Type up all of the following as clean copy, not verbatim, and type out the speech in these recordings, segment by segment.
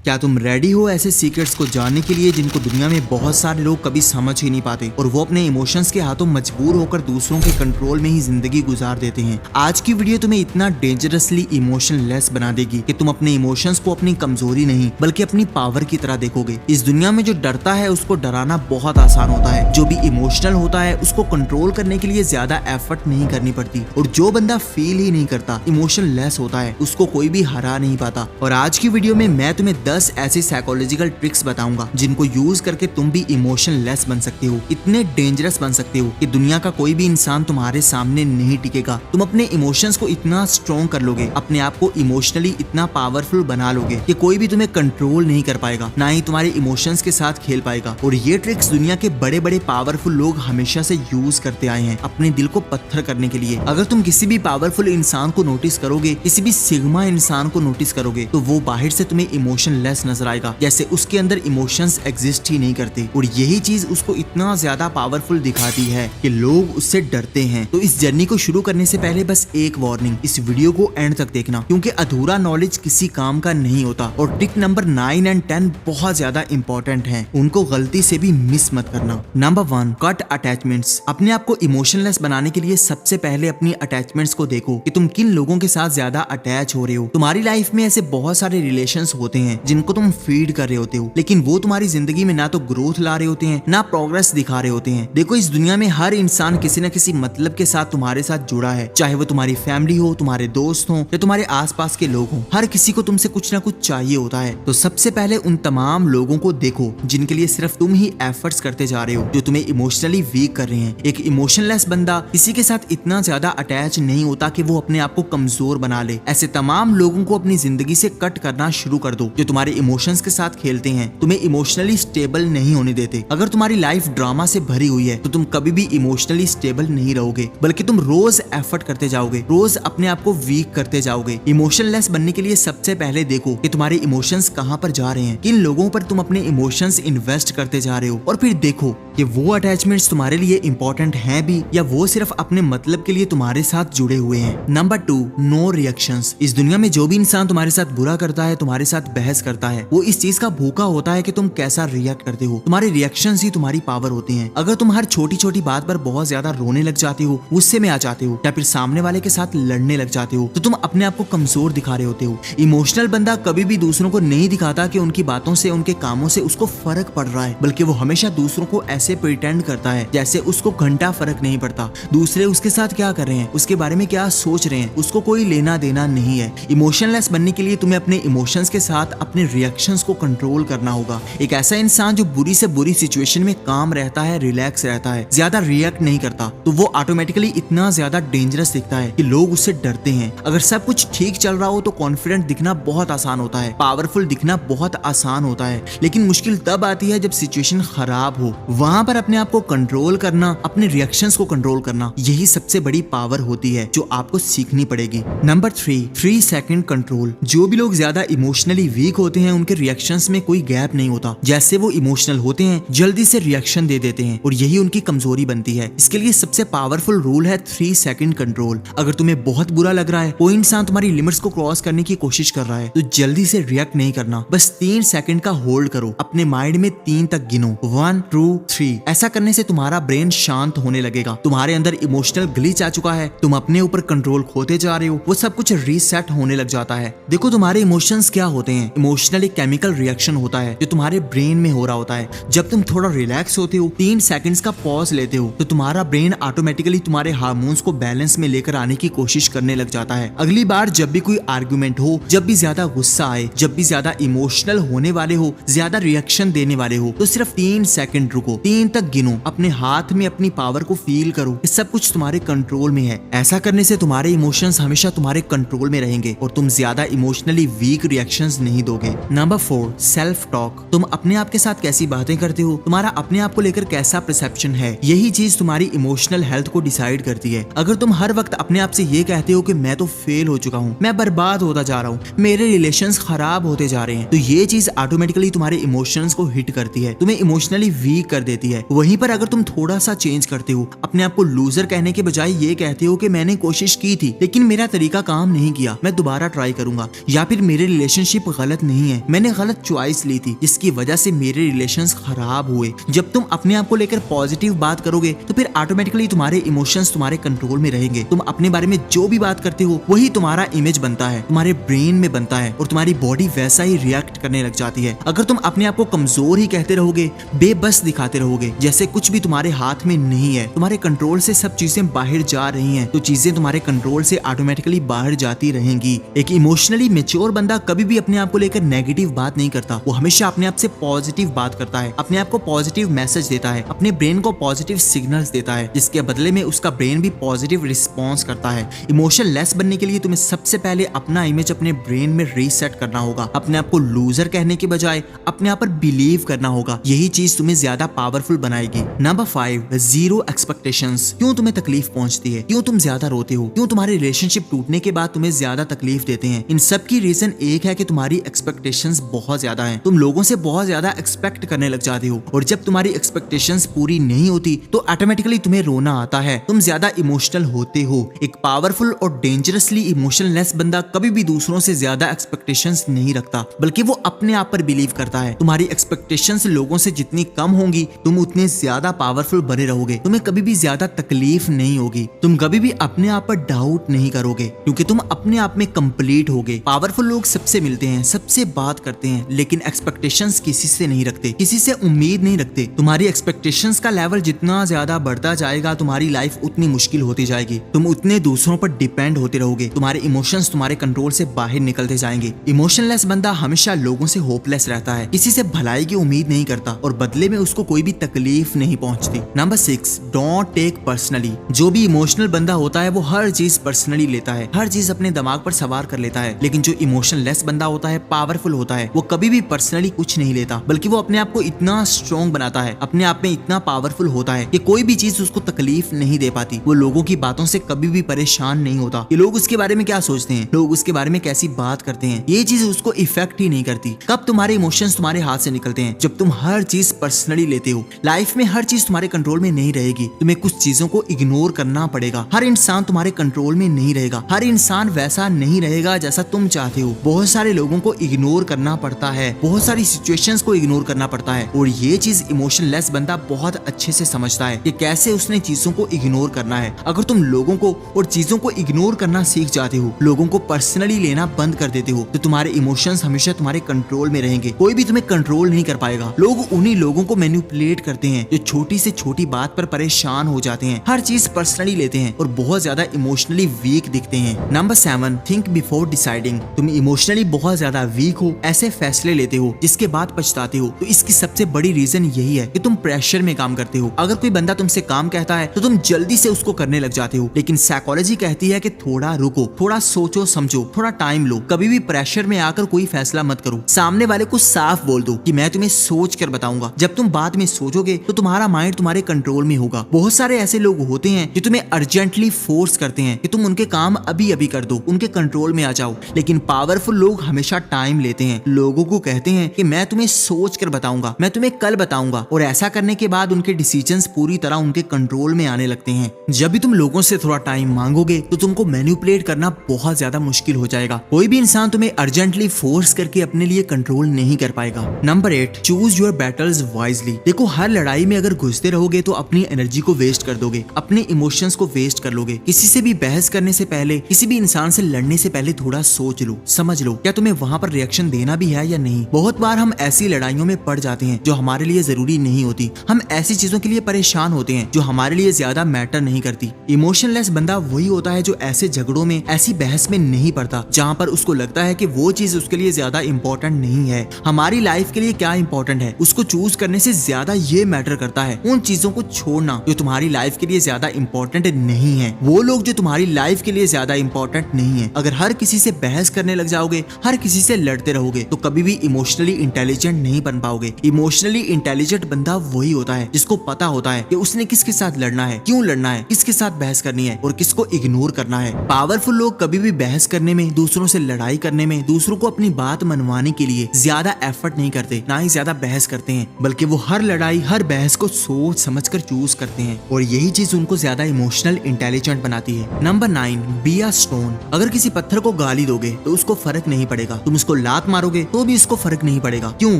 क्या तुम रेडी हो ऐसे सीक्रेट्स को जानने के लिए जिनको दुनिया में बहुत सारे लोग कभी समझ ही नहीं पाते और वो अपने इमोशंस के हाथों मजबूर होकर दूसरों के कंट्रोल में ही जिंदगी गुजार देते हैं। आज की वीडियो तुम्हें इतना डेंजरसली इमोशनलेस बना देगी कि तुम अपने इमोशंस को अपनी कमजोरी नहीं बल्कि अपनी पावर की तरह देखोगे। इस दुनिया में जो डरता है उसको डराना बहुत आसान होता है, जो भी इमोशनल होता है उसको कंट्रोल करने के लिए ज्यादा एफर्ट नहीं करनी पड़ती, और जो बंदा फील ही नहीं करता, इमोशनलेस होता है, उसको कोई भी हरा नहीं पाता। और आज की वीडियो में मैं तुम्हें 10 ऐसी साइकोलॉजिकल ट्रिक्स बताऊंगा जिनको यूज करके तुम भी इमोशनलेस बन सकते हो, इतने डेंजरस बन सकते हो कि दुनिया का कोई भी इंसान तुम्हारे सामने नहीं टिकेगा। तुम अपने इमोशंस को इतना स्ट्रॉन्ग कर लोगे, अपने आप को इमोशनली इतना पावरफुल बना लोगे कि कोई भी तुम्हें कंट्रोल नहीं कर पाएगा, ना ही तुम्हारे इमोशंस के साथ खेल पाएगा। और ये ट्रिक्स दुनिया के बड़े बड़े पावरफुल लोग हमेशा से यूज करते आए हैं अपने दिल को पत्थर करने के लिए। अगर तुम किसी भी पावरफुल इंसान को नोटिस करोगे, किसी भी सिग्मा इंसान को नोटिस करोगे, तो वो बाहर से तुम्हें इमोशनलेस नजर आएगा, जैसे उसके अंदर इमोशंस एग्जिस्ट ही नहीं करते। और यही चीज उसको इतना ज्यादा पावरफुल दिखाती है कि लोग उससे डरते हैं। तो इस जर्नी को शुरू करने से पहले बस एक वार्निंग, इस वीडियो को एंड तक देखना, क्योंकि अधूरा नॉलेज किसी काम का नहीं होता। और ट्रिक नंबर 9 और 10 बहुत ज्यादा इंपॉर्टेंट हैं, उनको गलती से भी मिस मत करना। Number 1, cut attachments. अपने आप को इमोशनलेस बनाने के लिए सबसे पहले अपनी अटैचमेंट्स को देखो कि तुम किन लोगों के साथ ज्यादा अटैच हो रहे हो। तुम्हारी लाइफ में ऐसे बहुत सारे रिलेशंस होते हैं जिनको तुम फीड कर रहे होते हो, लेकिन वो तुम्हारी जिंदगी में ना तो ग्रोथ ला रहे होते हैं, ना प्रोग्रेस दिखा रहे होते हैं। देखो, इस दुनिया में हर इंसान किसी न किसी मतलब के साथ तुम्हारे साथ जुड़ा है, चाहे वो तुम्हारी फैमिली हो, तुम्हारे दोस्त हो या तुम्हारे आसपास के लोग हो। हर किसी को तुमसे कुछ ना कुछ चाहिए होता है। तो सबसे पहले उन तमाम लोगों को देखो जिनके लिए सिर्फ तुम ही एफर्ट्स करते जा रहे हो, जो तुम्हें इमोशनली वीक कर रहे हैं। एक इमोशनलेस बंदा किसी के साथ इतना ज्यादा अटैच नहीं होता कि वो अपने आप को कमजोर बना ले। ऐसे तमाम लोगों को अपनी जिंदगी से कट करना शुरू कर दो जो तुम्हारे इमोशंस के साथ खेलते हैं, तुम्हें इमोशनली स्टेबल नहीं होने देते। अगर तुम्हारी लाइफ ड्रामा से भरी हुई है तो तुम कभी भी इमोशनली स्टेबल नहीं रहोगे, बल्कि तुम रोज एफर्ट करते जाओगे, रोज अपने आप को वीक करते जाओगे। इमोशनलेस बनने के लिए सबसे पहले देखो कि तुम्हारे इमोशंस कहां पर जा रहे हैं, किन लोगों पर तुम अपने इमोशंस इन्वेस्ट करते जा रहे हो, और फिर देखो कि वो अटैचमेंट्स तुम्हारे लिए इंपॉर्टेंट हैं भी या वो सिर्फ अपने मतलब के लिए तुम्हारे साथ जुड़े हुए हैं। Number 2, no reactions. इस दुनिया में जो भी इंसान तुम्हारे साथ बुरा करता है, तुम्हारे साथ बहस करता है, वो इस चीज का भूखा होता है कि तुम कैसा रिएक्ट करते हो। तुम्हारे रिएक्शंस ही तुम्हारी पावर होते हैं। अगर तुम हर छोटी छोटी बात पर बहुत ज्यादा रोने लग जाते हो, गुस्से में आ जाते हो या फिर सामने वाले के साथ लड़ने लग जाते हो, तो तुम अपने आप को कमजोर दिखा रहे होते हो। इमोशनल बंदा कभी भी दूसरों को नहीं दिखाता कि उनकी बातों से, उनके कामों से उसको फर्क पड़ रहा है, बल्कि वो हमेशा दूसरों को ऐसे प्रिटेंड करता है जैसे उसको घंटा फर्क नहीं पड़ता। दूसरे उसके साथ क्या कर रहे हैं, उसके बारे में क्या सोच रहे हैं, उसको कोई लेना देना नहीं है। इमोशनलेस बनने के लिए तुम्हें अपने इमोशंस के साथ अपने रिएक्शंस को कंट्रोल करना होगा। एक ऐसा इंसान जो बुरी से बुरी सिचुएशन में काम रहता है, रिलैक्स रहता है, ज्यादा रिएक्ट नहीं करता, तो वो ऑटोमेटिकली इतना ज्यादा डेंजरस दिखता है कि लोग उससे डरते हैं। अगर सब कुछ ठीक चल रहा हो तो कॉन्फिडेंट दिखना बहुत आसान होता है, पावरफुल दिखना बहुत आसान होता है, लेकिन मुश्किल तब आती है जब सिचुएशन खराब हो। वहां पर अपने आप को कंट्रोल करना, अपने रिएक्शंस को कंट्रोल करना, यही सबसे बड़ी पावर होती है जो आपको सीखनी पड़ेगी। Number 3 second control. जो भी लोग ज्यादा इमोशनली वीक होते हैं उनके रिएक्शंस में कोई गैप नहीं होता। जैसे वो इमोशनल होते हैं जल्दी से रिएक्शन दे देते हैं, और यही उनकी कमजोरी बनती है। इसके लिए सबसे पावरफुल रूल है 3 सेकंड कंट्रोल। अगर तुम्हें बहुत बुरा लग रहा है, कोई इंसान तुम्हारी लिमिट्स को क्रॉस करने की कोशिश कर रहा है, तो जल्दी से रिएक्ट नहीं करना, बस 3 सेकंड का होल्ड करो। अपने माइंड में 3 तक गिनो, 1 2 3। ऐसा करने से तुम्हारा ब्रेन शांत होने लगेगा, तुम्हारे अंदर इमोशनल ग्लिच आ चुका है, तुम अपने ऊपर कंट्रोल खोते जा रहे हो, वो सब कुछ रीसेट होने लग जाता है। देखो, तुम्हारे इमोशंस क्या होते हैं? इमोशनल एक केमिकल रिएक्शन होता है जो तुम्हारे ब्रेन में हो रहा होता है। जब तुम थोड़ा रिलैक्स होते हो, 3 सेकंड्स का पॉज लेते हो, तो तुम्हारा ब्रेन ऑटोमेटिकली तुम्हारे हार्मोन्स को बैलेंस में लेकर आने की कोशिश करने लग जाता है। अगली बार जब भी कोई आर्गुमेंट हो, जब भी ज्यादा गुस्सा आए, जब भी ज्यादा इमोशनल होने वाले हो, ज्यादा रिएक्शन देने वाले हो, तो सिर्फ 3 सेकंड रुको, 3 तक गिनो, अपने हाथ में अपनी पावर को फील करो, सब कुछ तुम्हारे कंट्रोल में है। ऐसा करने से तुम्हारे इमोशंस हमेशा तुम्हारे कंट्रोल में रहेंगे और तुम ज्यादा इमोशनली वीक रिएक्शंस नहीं दोगे। Number 4, self talk. तुम अपने आप के साथ कैसी बातें करते हो, तुम्हारा अपने आप को लेकर कैसा परसेप्शन है, यही चीज तुम्हारी इमोशनल हेल्थ को डिसाइड करती है। अगर तुम हर वक्त अपने आप से ये कहते हो कि मैं तो फेल हो चुका हूँ, मैं बर्बाद होता जा रहा हूँ, मेरे रिलेशंस खराब होते जा रहे हैं, तो ये चीज ऑटोमेटिकली तुम्हारे इमोशंस को हिट करती है, तुम्हें इमोशनली वीक कर देती है। वहीं पर अगर तुम थोड़ा सा चेंज करते हो, अपने आप को लूजर कहने के बजाय ये कहते हो कि मैंने कोशिश की थी लेकिन मेरा तरीका काम नहीं किया, मैं दोबारा ट्राई करूंगा, या फिर मेरे रिलेशनशिप गलत नहीं नहीं है, मैंने गलत चॉइस ली थी, इसकी वजह से मेरे रिलेशंस खराब हुए। जब तुम अपने आप को लेकर पॉजिटिव बात करोगे तो फिर ऑटोमेटिकली तुम्हारे इमोशंस तुम्हारे कंट्रोल में रहेंगे। तुम अपने बारे में जो भी बात करते हो वही तुम्हारा इमेज बनता है, तुम्हारे ब्रेन में बनता है और तुम्हारी बॉडी वैसा ही रिएक्ट करने लग जाती है। अगर तुम अपने आप को कमजोर ही कहते रहोगे, बेबस दिखाते रहोगे, जैसे कुछ भी तुम्हारे हाथ में नहीं है, तुम्हारे कंट्रोल से सब चीजें बाहर जा रही हैं, तो चीजें तुम्हारे कंट्रोल से ऑटोमेटिकली बाहर जाती रहेंगी। एक इमोशनली मैच्योर बंदा कभी भी अपने आप को लेकर नेगेटिव बात नहीं करता, वो हमेशा अपने आप से पॉजिटिव बात करता है, अपने आप को पॉजिटिव मैसेज देता है, अपने ब्रेन को पॉजिटिव सिग्नल्स देता है, जिसके बदले में उसका ब्रेन भी पॉजिटिव रिस्पॉन्स करता है। इमोशन लेस बनने के लिए तुम्हें सबसे पहले अपना इमेज अपने ब्रेन में रीसेट करना होगा। अपने आप को लूजर कहने के बजाय अपने आप पर बिलीव करना होगा, यही चीज तुम्हें ज्यादा पावरफुल बनाएगी। Number 5, zero expectations. क्यों तुम्हें तकलीफ पहुंचती है, क्यों तुम ज्यादा रोते हो, क्यों तुम्हारे रिलेशनशिप टूटने के बाद तुम्हें ज्यादा तकलीफ देते हैं? इन सब की रीजन एक है कि तुम्हारी एक्सपेक्टेशंस बहुत ज्यादा हैं। तुम लोगों से बहुत ज्यादा एक्सपेक्ट करने लग जाते हो और जब तुम्हारी एक्सपेक्टेशंस पूरी नहीं होती तो ऑटोमेटिकली तुम्हें रोना आता है, तुम ज्यादा इमोशनल होते हो। एक पावरफुल और डेंजरसली इमोशनलेस बंदा कभी भी दूसरों से ज्यादा एक्सपेक्टेशंस नहीं रखता, बल्कि वो अपने आप पर बिलीव करता है। तुम्हारी एक्सपेक्टेशंस लोगों से जितनी कम होंगी तुम उतने ज्यादा पावरफुल बने रहोगे, तुम्हें कभी भी ज्यादा तकलीफ नहीं होगी, तुम कभी भी अपने आप पर डाउट नहीं करोगे क्योंकि तुम अपने आप में कंप्लीट होगे। पावरफुल लोग सबसे मिलते हैं, सबसे बात करते हैं, लेकिन एक्सपेक्टेशंस किसी से नहीं रखते, किसी से उम्मीद नहीं रखते। तुम्हारी एक्सपेक्टेशंस का लेवल जितना ज्यादा बढ़ता जाएगा तुम्हारी लाइफ उतनी मुश्किल होती जाएगी, तुम उतने दूसरों पर डिपेंड होते रहोगे, तुम्हारे इमोशंस तुम्हारे कंट्रोल से बाहर निकलते जाएंगे। इमोशनलेस बंदा हमेशा लोगों से होपलेस रहता है, किसी से भलाई की उम्मीद नहीं करता और बदले में उसको कोई भी तकलीफ नहीं पहुंचती। Number 6, don't take personally. जो भी इमोशनल बंदा होता है वो हर चीज पर्सनली लेता है, हर चीज अपने दिमाग पर सवार कर लेता है, लेकिन जो इमोशनलेस बंदा होता है, पावरफुल होता है, वो कभी भी पर्सनली कुछ नहीं लेता, बल्कि वो अपने आप को इतना स्ट्रॉन्ग बनाता है, अपने आप में इतना पावरफुल होता है कि कोई भी चीज उसको तकलीफ नहीं दे पाती। वो लोगों की बातों से कभी भी परेशान नहीं होता कि लोग उसके बारे में क्या सोचते हैं, लोग उसके बारे में कैसी बात करते हैं, ये चीज उसको इफेक्ट ही नहीं करती। कब तुम्हारे इमोशंस तुम्हारे हाथ से निकलते हैं? जब तुम हर चीज पर्सनली लेते हो। लाइफ में हर चीज तुम्हारे कंट्रोल में नहीं रहेगी, तुम्हें कुछ चीजों को इग्नोर करना पड़ेगा। हर इंसान तुम्हारे कंट्रोल में नहीं रहेगा, हर इंसान वैसा नहीं रहेगा जैसा तुम चाहते हो। बहुत सारे लोगों को इग्नोर करना पड़ता है, बहुत सारी सिचुएशंस को इग्नोर करना पड़ता है और ये चीज इमोशनलेस बंदा बहुत अच्छे से समझता है कि कैसे उसने चीजों को इग्नोर करना है। अगर तुम लोगों को और चीजों को इग्नोर करना सीख जाते हो, लोगों को पर्सनली लेना बंद कर देते हो, तो तुम्हारे इमोशंस हमेशा तुम्हारे कंट्रोल में रहेंगे, कोई भी तुम्हें कंट्रोल नहीं कर पाएगा। लोग उन्हीं लोगों को मैनिपुलेट करते हैं जो छोटी से छोटी बात पर परेशान हो जाते हैं, हर चीज पर्सनली लेते हैं और बहुत ज्यादा इमोशनली वीक दिखते हैं। Number 7, think before deciding. तुम इमोशनली बहुत ज्यादा वीक हो, ऐसे फैसले लेते हो जिसके बाद पछताते हो, तो इसकी सबसे बड़ी रीजन यही है कि तुम प्रेशर में काम करते हो। अगर कोई बंदा तुमसे काम कहता है तो तुम जल्दी से उसको करने लग जाते हो, लेकिन साइकोलॉजी कहती है कि थोड़ा रुको, थोड़ा सोचो समझो, थोड़ा टाइम लो। कभी भी प्रेशर में आकर कोई फैसला मत करो, सामने वाले को साफ बोल दो कि मैं तुम्हें सोच कर बताऊंगा। जब तुम बाद में सोचोगे तो तुम्हारा माइंड तुम्हारे कंट्रोल में होगा। बहुत सारे ऐसे लोग होते हैं जो तुम्हें अर्जेंटली फोर्स करते हैं कि तुम उनके काम अभी अभी कर दो, उनके कंट्रोल में आ जाओ, लेकिन पावरफुल लोग हमेशा टाइम लेते हैं, लोगों को कहते हैं कि मैं तुम्हें सोच कर बताऊंगा, मैं तुम्हें कल बताऊंगा, और ऐसा करने के बाद उनके डिसीजंस पूरी तरह उनके कंट्रोल में आने लगते हैं। जब भी तुम लोगों से थोड़ा टाइम मांगोगे तो तुमको मैनिपुलेट करना बहुत ज्यादा मुश्किल हो जाएगा। कोई भी इंसान तुम्हें अर्जेंटली फोर्स करके अपने लिए कंट्रोल नहीं कर पाएगा। Number 8, choose your battles wisely. देखो, हर लड़ाई में अगर घुसते रहोगे तो अपनी एनर्जी को वेस्ट कर दोगे, अपने इमोशंस को वेस्ट कर लोगे। किसी से भी बहस करने से पहले, किसी भी इंसान से लड़ने से पहले थोड़ा सोच लो, समझ लो क्या तुम्हें वहां पर रिएक्शन देना भी है या नहीं। बहुत बार हम ऐसी लड़ाइयों में पड़ जाते हैं जो हमारे लिए जरूरी नहीं होती, हम ऐसी चीजों के लिए परेशान होते हैं जो हमारे लिए ज्यादा मैटर नहीं करती। इमोशनलेस बंदा वही होता है जो ऐसे झगड़ों में, ऐसी बहस में नहीं पड़ता जहाँ पर उसको लगता है कि वो चीज उसके लिए ज्यादा इंपॉर्टेंट नहीं है। हमारी लाइफ के लिए क्या इंपॉर्टेंट है उसको चूज करने से ज्यादा ये मैटर करता है उन चीजों को छोड़ना जो तुम्हारी लाइफ के लिए ज्यादा इंपॉर्टेंट नहीं है, वो लोग जो तुम्हारी लाइफ के लिए ज्यादा इंपॉर्टेंट नहीं है। अगर हर किसी से बहस करने लग जाओगे, हर किसी से लड़ते रहोगे तो कभी भी इमोशनली इंटेलिजेंट नहीं बन पाओगे। इमोशनली इंटेलिजेंट बंदा वही होता है जिसको पता होता है कि उसने किसके साथ लड़ना है, क्यों लड़ना है, किसके साथ बहस करनी है और किसको इग्नोर करना है। पावरफुल लोग कभी भी बहस करने में, दूसरों से लड़ाई करने में, दूसरों को अपनी बात मनवाने के लिए ज्यादा एफर्ट नहीं करते, ना ही ज्यादा बहस करते हैं, बल्कि वो हर लड़ाई, हर बहस को सोच समझकर चूज करते हैं और यही चीज उनको ज्यादा इमोशनल इंटेलिजेंट बनाती है। Number 9, be a stone. अगर किसी पत्थर को गाली दोगे तो उसको फर्क नहीं पड़ेगा, तुम उसको लात मारोगे तो भी इसको फर्क नहीं पड़ेगा। क्यों?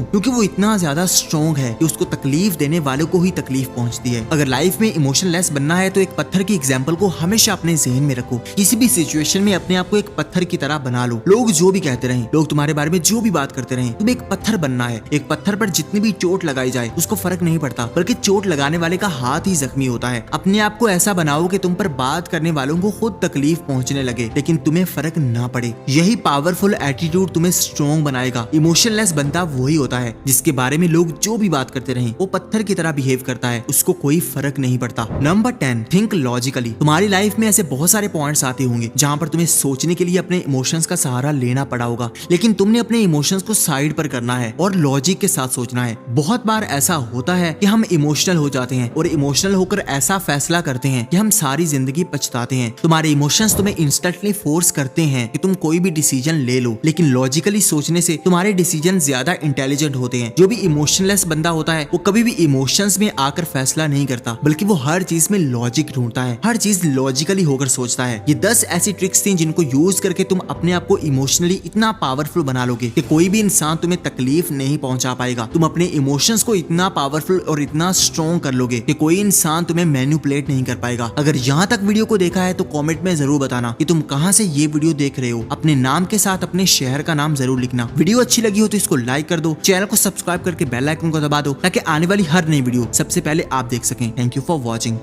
क्योंकि वो इतना ज्यादा स्ट्रॉन्ग है कि उसको तकलीफ देने वालों को ही तकलीफ पहुंचती है। अगर लाइफ में इमोशनलेस बनना है तो एक पत्थर की एग्जाम्पल को हमेशा अपने जहन में रखो। किसी भी सिचुएशन में अपने आप को एक पत्थर की तरह बना लो। लोग जो भी कहते रहे, लोग तुम्हारे बारे में जो भी बात करते रहे, तुम्हें एक पत्थर बनना है। एक पत्थर पर जितनी भी चोट लगाई जाए उसको फर्क नहीं पड़ता, बल्कि चोट लगाने वाले का हाथ ही जख्मी होता है। अपने आप को ऐसा बनाओ कि तुम पर बात करने वालों को खुद तकलीफ पहुंचने लगे लेकिन तुम्हें फर्क ना पड़े। यही पावरफुल एटीट्यूड तुम्हें स्ट्रॉन्ग बनाएगा। इमोशनलेस बंदा वही होता है जिसके बारे में लोग जो भी बात करते रहे वो पत्थर की तरह बिहेव करता है, उसको कोई फर्क नहीं पड़ता। Number 10, think logically. तुम्हारी लाइफ में ऐसे बहुत सारे पॉइंट्स आते होंगे जहां पर तुम्हें सोचने के लिए अपने इमोशंस का सहारा लेना पड़ा होगा, लेकिन तुमने अपने इमोशंस को साइड पर करना है और लॉजिक के साथ सोचना है। बहुत बार ऐसा होता है कि हम इमोशनल हो जाते हैं और इमोशनल होकर ऐसा फैसला करते हैं कि हम सारी जिंदगी पछताते हैं। तुम्हारे इमोशंस तुम्हें इंस्टेंटली फोर्स करते हैं कि तुम कोई भी डिसीजन ले लो, लेकिन लॉजिकली सोचने से तुम्हारे डिसीजन ज्यादा इंटेलिजेंट होते हैं। जो भी इमोशनलेस बंदा होता है वो कभी भी इमोशंस में आकर फैसला नहीं करता, बल्कि वो हर चीज में लॉजिक ढूंढता है, हर चीज लॉजिकली होकर सोचता है। ये 10 ऐसी ट्रिक्स थी जिनको यूज करके तुम अपने आप को इमोशनली इतना पावरफुल बना लोगे कि कोई भी इंसान तुम्हें तकलीफ नहीं पहुंचा पाएगा। तुम अपने इमोशंस को इतना पावरफुल और इतना स्ट्रॉन्ग कर लोगे कि कोई इंसान तुम्हें मैनिपुलेट नहीं कर पाएगा। अगर यहाँ तक वीडियो को देखा है तो कमेंट में जरूर बताना कि तुम कहाँ से ये वीडियो देख रहे हो। अपने नाम के साथ अपने शहर का नाम जरूर लिखना। वीडियो अच्छी लगी हो तो इसको लाइक कर दो, चैनल को सब्सक्राइब करके बेल आइकन को दबा दो ताकि आने वाली हर नई वीडियो सबसे पहले आप देख सकें। Thank you for watching.